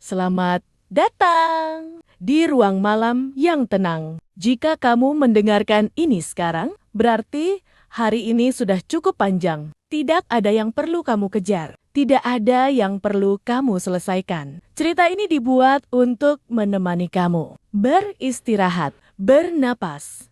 Selamat datang di ruang malam yang tenang. Jika kamu mendengarkan ini sekarang, berarti hari ini sudah cukup panjang. Tidak ada yang perlu kamu kejar. Tidak ada yang perlu kamu selesaikan. Cerita ini dibuat untuk menemani kamu. Beristirahat, bernapas,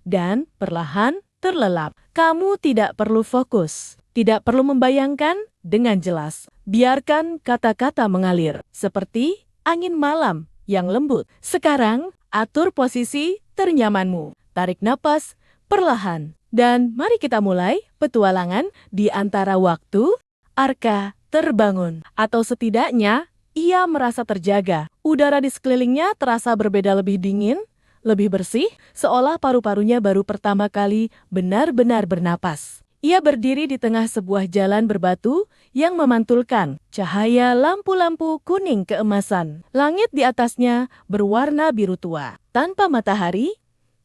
dan perlahan terlelap. Kamu tidak perlu fokus, tidak perlu membayangkan dengan jelas. Biarkan kata-kata mengalir, seperti angin malam yang lembut. Sekarang, atur posisi ternyamanmu. Tarik napas perlahan. Dan mari kita mulai petualangan di antara waktu. Arka terbangun, atau setidaknya ia merasa terjaga. Udara di sekelilingnya terasa berbeda, lebih dingin, lebih bersih, seolah paru-parunya baru pertama kali benar-benar bernapas. Ia berdiri di tengah sebuah jalan berbatu yang memantulkan cahaya lampu-lampu kuning keemasan. Langit di atasnya berwarna biru tua, tanpa matahari,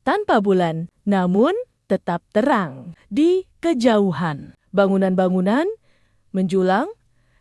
tanpa bulan, namun tetap terang. Di kejauhan, bangunan-bangunan menjulang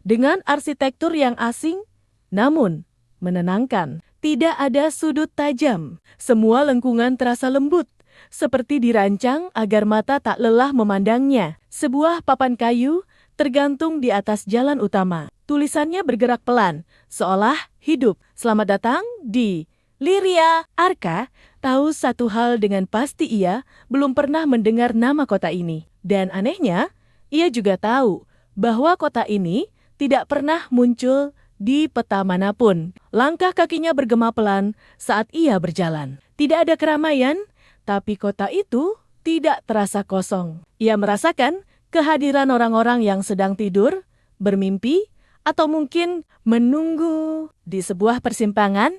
dengan arsitektur yang asing, namun menenangkan. Tidak ada sudut tajam, semua lengkungan terasa lembut, seperti dirancang agar mata tak lelah memandangnya. Sebuah papan kayu tergantung di atas jalan utama. Tulisannya bergerak pelan, seolah hidup. Selamat datang di Liria. Arka tahu satu hal dengan pasti, ia belum pernah mendengar nama kota ini. Dan anehnya, ia juga tahu bahwa kota ini tidak pernah muncul di peta manapun. Langkah kakinya bergema pelan saat ia berjalan. Tidak ada keramaian, tapi kota itu tidak terasa kosong. Ia merasakan kehadiran orang-orang yang sedang tidur, bermimpi, atau mungkin menunggu. Di sebuah persimpangan,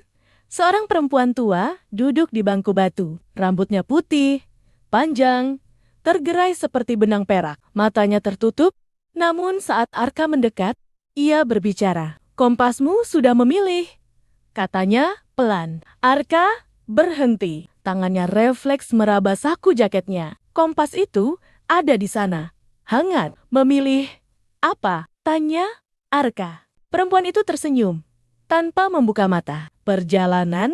seorang perempuan tua duduk di bangku batu. Rambutnya putih, panjang, tergerai seperti benang perak. Matanya tertutup, namun saat Arka mendekat, ia berbicara. "Kompasmu sudah memilih," katanya pelan. Arka berhenti. Tangannya refleks meraba saku jaketnya. Kompas itu ada di sana. Hangat. "Memilih apa?" tanya Arka. Perempuan itu tersenyum tanpa membuka mata. "Perjalanan?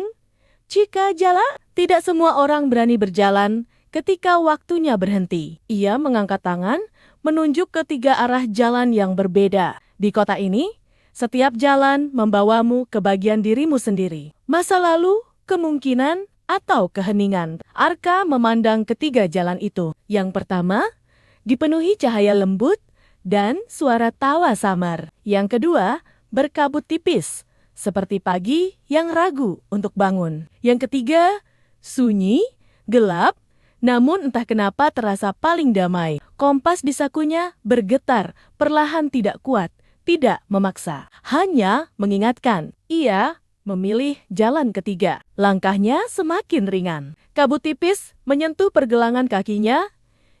Jika jalan, tidak semua orang berani berjalan ketika waktunya berhenti." Ia mengangkat tangan, menunjuk ke 3 arah jalan yang berbeda. Di kota ini, setiap jalan membawamu ke bagian dirimu sendiri. Masa lalu, kemungkinan, atau keheningan. Arka memandang ketiga jalan itu. Yang pertama, dipenuhi cahaya lembut dan suara tawa samar. Yang kedua, berkabut tipis, seperti pagi yang ragu untuk bangun. Yang ketiga, sunyi, gelap, namun entah kenapa terasa paling damai. Kompas di sakunya bergetar, perlahan, tidak kuat. Tidak memaksa, hanya mengingatkan. Ia memilih jalan ketiga. Langkahnya semakin ringan. Kabut tipis menyentuh pergelangan kakinya,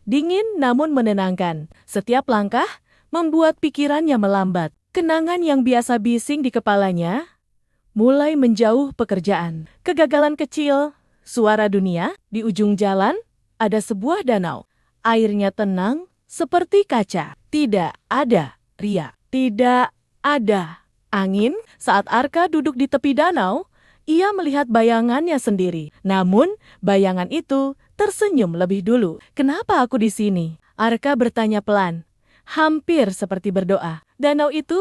dingin namun menenangkan. Setiap langkah membuat pikirannya melambat. Kenangan yang biasa bising di kepalanya mulai menjauh. Pekerjaan, kegagalan kecil, suara dunia. Di ujung jalan ada sebuah danau. Airnya tenang seperti kaca. Tidak ada riak. Tidak ada angin. Saat Arka duduk di tepi danau, ia melihat bayangannya sendiri. Namun, bayangan itu tersenyum lebih dulu. "Kenapa aku di sini?" Arka bertanya pelan, hampir seperti berdoa. Danau itu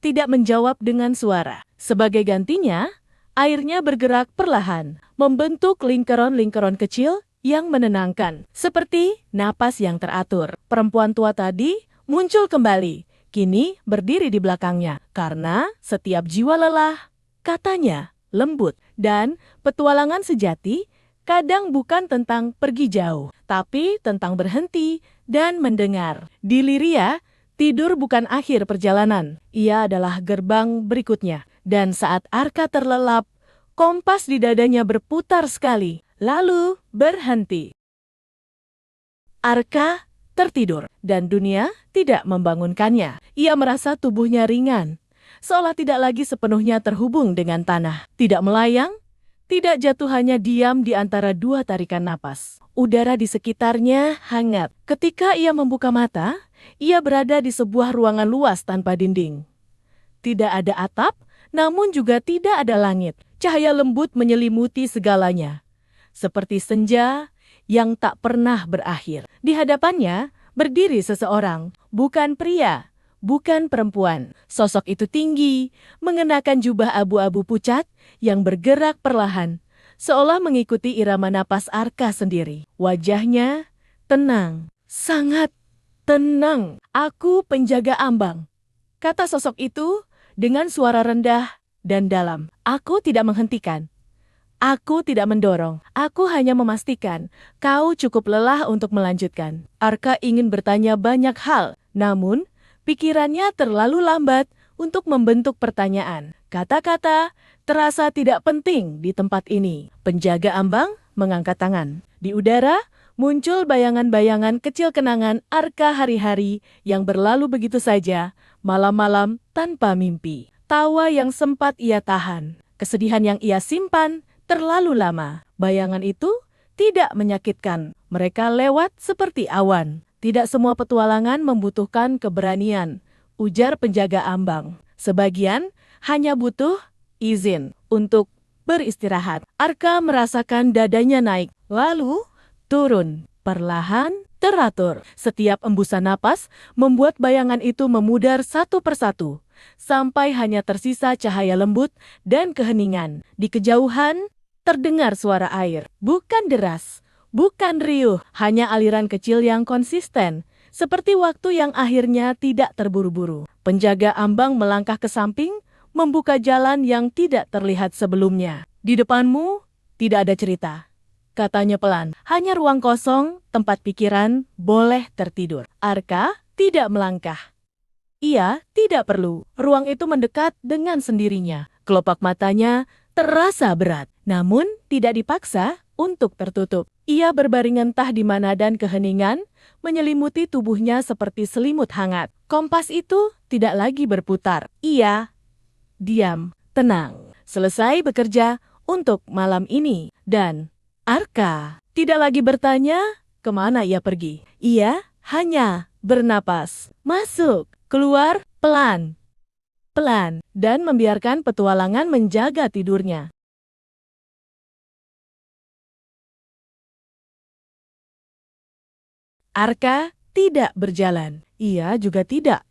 tidak menjawab dengan suara. Sebagai gantinya, airnya bergerak perlahan, membentuk lingkaran-lingkaran kecil yang menenangkan, seperti napas yang teratur. Perempuan tua tadi muncul kembali, kini berdiri di belakangnya. "Karena setiap jiwa lelah," katanya lembut. Dan petualangan sejati kadang bukan tentang pergi jauh, tapi tentang berhenti dan mendengar. Di Liria, tidur bukan akhir perjalanan. Ia adalah gerbang berikutnya. Dan saat Arka terlelap, kompas di dadanya berputar sekali, lalu berhenti. Arka tertidur, dan dunia tidak membangunkannya. Ia merasa tubuhnya ringan, seolah tidak lagi sepenuhnya terhubung dengan tanah. Tidak melayang, tidak jatuh, hanya diam di antara 2 tarikan napas. Udara di sekitarnya hangat. Ketika ia membuka mata, ia berada di sebuah ruangan luas tanpa dinding. Tidak ada atap, namun juga tidak ada langit. Cahaya lembut menyelimuti segalanya, seperti senja yang tak pernah berakhir. Di hadapannya berdiri seseorang, bukan pria, bukan perempuan. Sosok itu tinggi, mengenakan jubah abu-abu pucat yang bergerak perlahan, seolah mengikuti irama napas Arka sendiri. Wajahnya tenang, sangat tenang. "Aku penjaga ambang," kata sosok itu dengan suara rendah dan dalam. "Aku tidak menghentikan. Aku tidak mendorong. Aku hanya memastikan kau cukup lelah untuk melanjutkan." Arka ingin bertanya banyak hal, namun pikirannya terlalu lambat untuk membentuk pertanyaan. Kata-kata terasa tidak penting di tempat ini. Penjaga ambang mengangkat tangan. Di udara muncul bayangan-bayangan kecil kenangan Arka hari-hari yang berlalu begitu saja, malam-malam tanpa mimpi. Tawa yang sempat ia tahan, kesedihan yang ia simpan terlalu lama. Bayangan itu tidak menyakitkan. Mereka lewat seperti awan. "Tidak semua petualangan membutuhkan keberanian," ujar penjaga ambang. "Sebagian hanya butuh izin untuk beristirahat." Arka merasakan dadanya naik, lalu turun, perlahan, teratur. Setiap embusan napas membuat bayangan itu memudar satu persatu, sampai hanya tersisa cahaya lembut dan keheningan. Di kejauhan terdengar suara air, bukan deras, bukan riuh, hanya aliran kecil yang konsisten, seperti waktu yang akhirnya tidak terburu-buru. Penjaga ambang melangkah ke samping, membuka jalan yang tidak terlihat sebelumnya. "Di depanmu tidak ada cerita," katanya pelan. "Hanya ruang kosong, tempat pikiran boleh tertidur." Arka tidak melangkah. Ia tidak perlu. Ruang itu mendekat dengan sendirinya. Kelopak matanya terasa berat, namun tidak dipaksa untuk tertutup. Ia berbaring entah di mana dan keheningan menyelimuti tubuhnya seperti selimut hangat. Kompas itu tidak lagi berputar. Ia diam, tenang, selesai bekerja untuk malam ini. Dan Arka tidak lagi bertanya kemana ia pergi. Ia hanya bernapas, masuk, keluar, pelan, pelan, dan membiarkan petualangan menjaga tidurnya. Arka tidak berjalan. Ia juga tidak.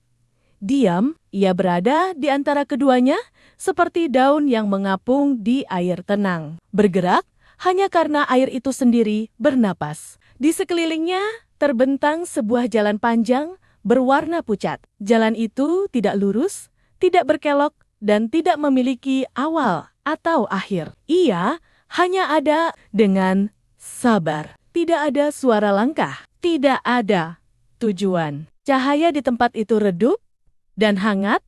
Diam, ia berada di antara keduanya seperti daun yang mengapung di air tenang. Bergerak hanya karena air itu sendiri bernapas. Di sekelilingnya terbentang sebuah jalan panjang berwarna pucat. Jalan itu tidak lurus, tidak berkelok, dan tidak memiliki awal atau akhir. Ia hanya ada dengan sabar. Tidak ada suara langkah, tidak ada tujuan. Cahaya di tempat itu redup dan hangat,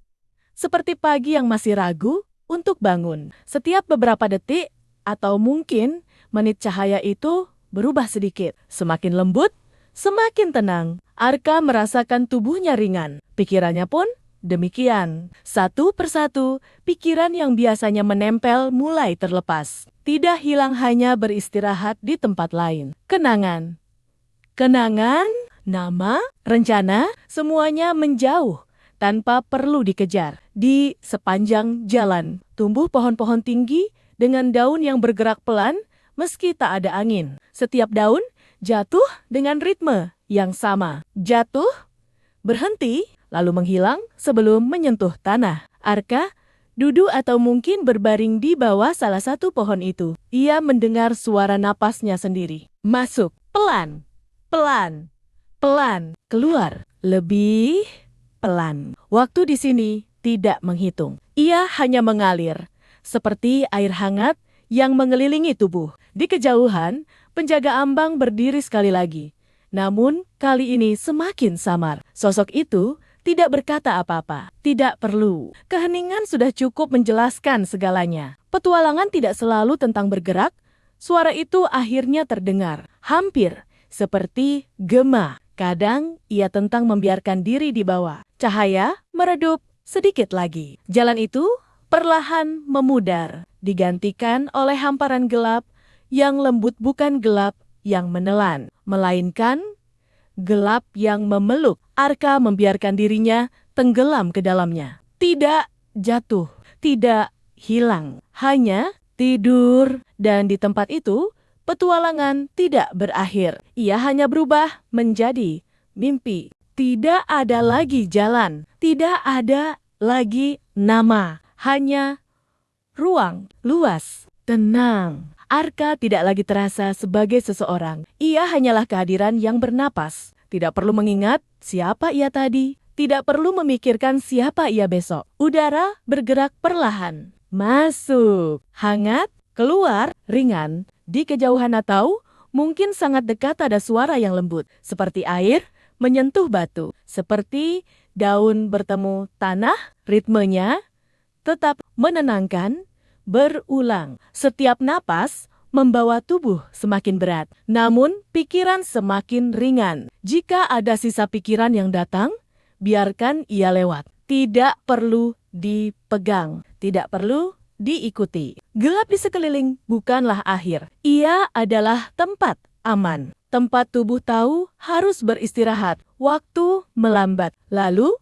seperti pagi yang masih ragu untuk bangun. Setiap beberapa detik, atau mungkin menit, cahaya itu berubah sedikit. Semakin lembut, semakin tenang. Arka merasakan tubuhnya ringan. Pikirannya pun demikian. Satu persatu, pikiran yang biasanya menempel mulai terlepas. Tidak hilang, hanya beristirahat di tempat lain. Kenangan. Kenangan, nama, rencana, semuanya menjauh tanpa perlu dikejar. Di sepanjang jalan, tumbuh pohon-pohon tinggi dengan daun yang bergerak pelan meski tak ada angin. Setiap daun jatuh dengan ritme yang sama. Jatuh, berhenti, lalu menghilang sebelum menyentuh tanah. Arka duduk atau mungkin berbaring di bawah salah satu pohon itu. Ia mendengar suara napasnya sendiri. Masuk, pelan, pelan, pelan, keluar, lebih pelan. Waktu di sini tidak menghitung. Ia hanya mengalir, seperti air hangat yang mengelilingi tubuh. Di kejauhan, penjaga ambang berdiri sekali lagi. Namun, kali ini semakin samar. Sosok itu tidak berkata apa-apa. Tidak perlu. Keheningan sudah cukup menjelaskan segalanya. Petualangan tidak selalu tentang bergerak. Suara itu akhirnya terdengar. Hampir seperti gema. Kadang ia tentang membiarkan diri di bawah. Cahaya meredup sedikit lagi. Jalan itu perlahan memudar, digantikan oleh hamparan gelap yang lembut, bukan gelap yang menelan, melainkan gelap yang memeluk. Arka membiarkan dirinya tenggelam ke dalamnya. Tidak jatuh, tidak hilang, hanya tidur. Dan di tempat itu, petualangan tidak berakhir. Ia hanya berubah menjadi mimpi. Tidak ada lagi jalan, tidak ada lagi nama, hanya ruang luas, tenang. Arka tidak lagi terasa sebagai seseorang. Ia hanyalah kehadiran yang bernapas. Tidak perlu mengingat siapa ia tadi. Tidak perlu memikirkan siapa ia besok. Udara bergerak perlahan. Masuk, hangat, keluar, ringan. Di kejauhan atau mungkin sangat dekat ada suara yang lembut. Seperti air menyentuh batu. Seperti daun bertemu tanah, ritmenya tetap menenangkan, berulang. Setiap napas membawa tubuh semakin berat, namun pikiran semakin ringan. Jika ada sisa pikiran yang datang, biarkan ia lewat. Tidak perlu dipegang, tidak perlu diikuti. Gelap di sekeliling bukanlah akhir. Ia adalah tempat aman. Tempat tubuh tahu harus beristirahat. Waktu melambat, lalu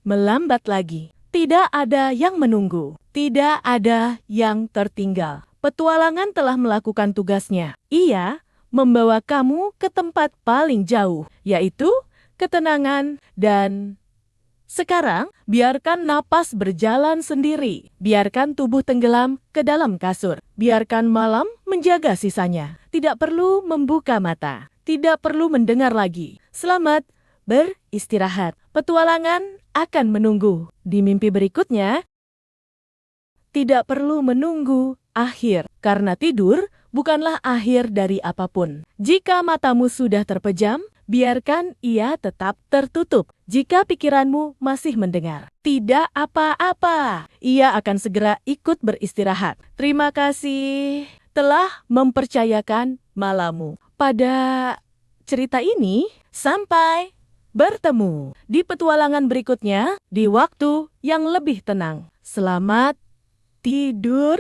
melambat lagi. Tidak ada yang menunggu, tidak ada yang tertinggal. Petualangan telah melakukan tugasnya. Ia membawa kamu ke tempat paling jauh, yaitu ketenangan. Dan sekarang, biarkan napas berjalan sendiri. Biarkan tubuh tenggelam ke dalam kasur. Biarkan malam menjaga sisanya. Tidak perlu membuka mata. Tidak perlu mendengar lagi. Selamat beristirahat. Petualangan akan menunggu. Di mimpi berikutnya, tidak perlu menunggu akhir. Karena tidur bukanlah akhir dari apapun. Jika matamu sudah terpejam, biarkan ia tetap tertutup. Jika pikiranmu masih mendengar, tidak apa-apa. Ia akan segera ikut beristirahat. Terima kasih telah mempercayakan malammu. Pada cerita ini, sampai bertemu di petualangan berikutnya di waktu yang lebih tenang. Selamat tidur.